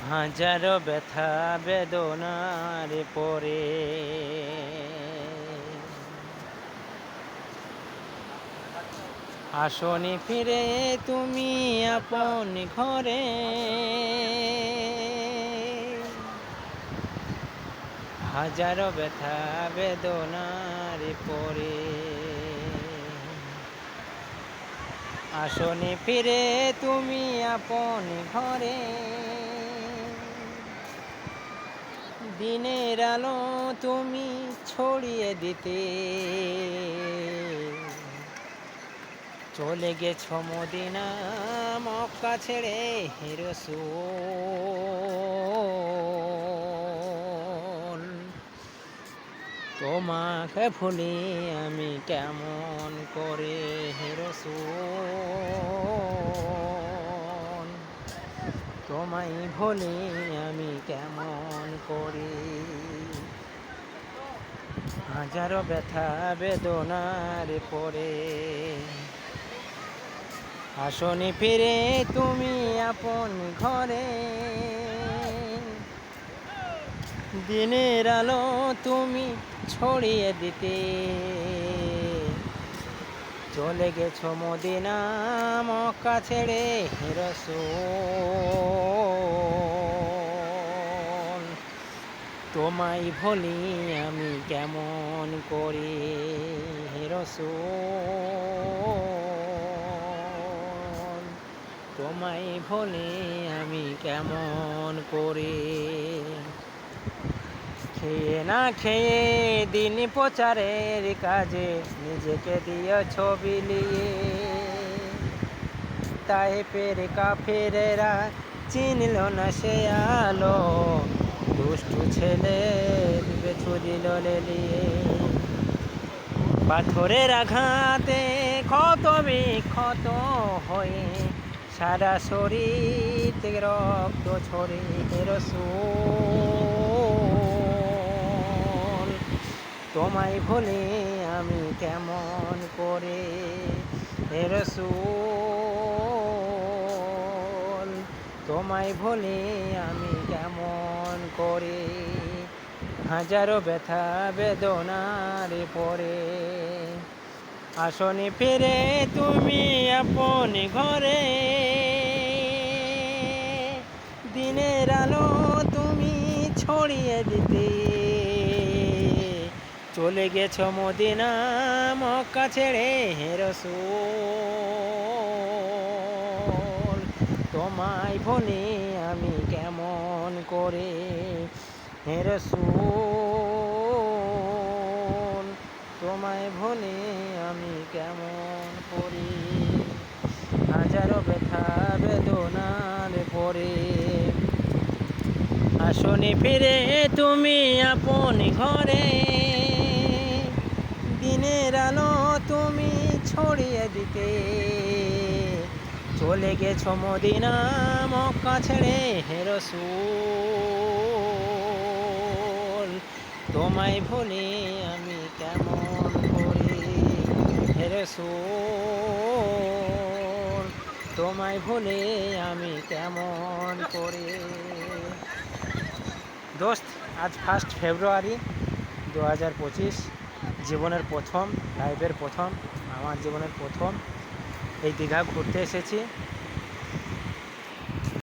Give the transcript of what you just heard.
হাজারো ব্যথা বেদনার পরে আসনি ফিরে তুমি আপন ঘরে। হাজারো ব্যথা বেদনার পরে আসনি ফিরে তুমি আপন ঘরে। দিনের আলো তুমি ছড়িয়ে দিতে চলে গেছো মদিনা মক্কা ছেড়ে হে রাসূল। তোমাকে ভুলি আমি কেমন করে হে রাসূল। তোমায় ভুলি আমি কেমন করে। হাজারো ব্যথা বেদনার পরে আসনি ফিরে তুমি আপন ঘরে। দিনের আলো তুমি ছড়িয়ে দিতে চলে গেছো মদিনা মক্কা ছেড়ে হে রাসূল। তোমায় ভুলি আমি কেমন করে হে রাসূল। তোমায় ভুলি আমি কেমন করে। খেয়ে না খেয়ে দিন প্রচারের কাজে নিজেকে দিয়েছ বিলিয়ে। তায়েফের কাফেরেরা চিনল না সে আলো, দুষ্টু ছেলে ছুরিল লেলিয়ে। পাথরের আঘাতে ক্ষত বিক্ষত হয়ে সারা শরীর থেকে রক্ত ঝরে হে রাসূল। তোমায় ভুলি আমি কেমন করে হে রাসূল। তোমায় ভুলি আমি কেমন করে। হাজারো ব্যথা বেদনার পরে আসনি ফিরে তুমি আপন ঘরে। দিনের আলো তুমি ছড়িয়ে দিতে চলে গেছো মদিনা মক্কা ছেড়ে হে রাসূল। তোমায় ভুলি আমি কেমন করে হে রাসূল। তোমায় ভুলি আমি কেমন করি। হাজারো ব্যথা বেদনার পরে আসনি ফিরে তুমি আপন ঘরে। দিনের আলো তুমি ছড়িয়ে দিতে চলে গেছো মদিনা মক্কা ছেড়ে হে রাসূল। তোমায় ভুলি আমি কেমন করি হে রাসূল। তোমায় ভুলি আমি কেমন করে। দোস্ত, আজ 1 ফেব্রুয়ারি 2025, জীবনের প্রথম লাইভের প্রথম, আমার জীবনের প্রথম এই দীঘা ঘুরতে এসেছি।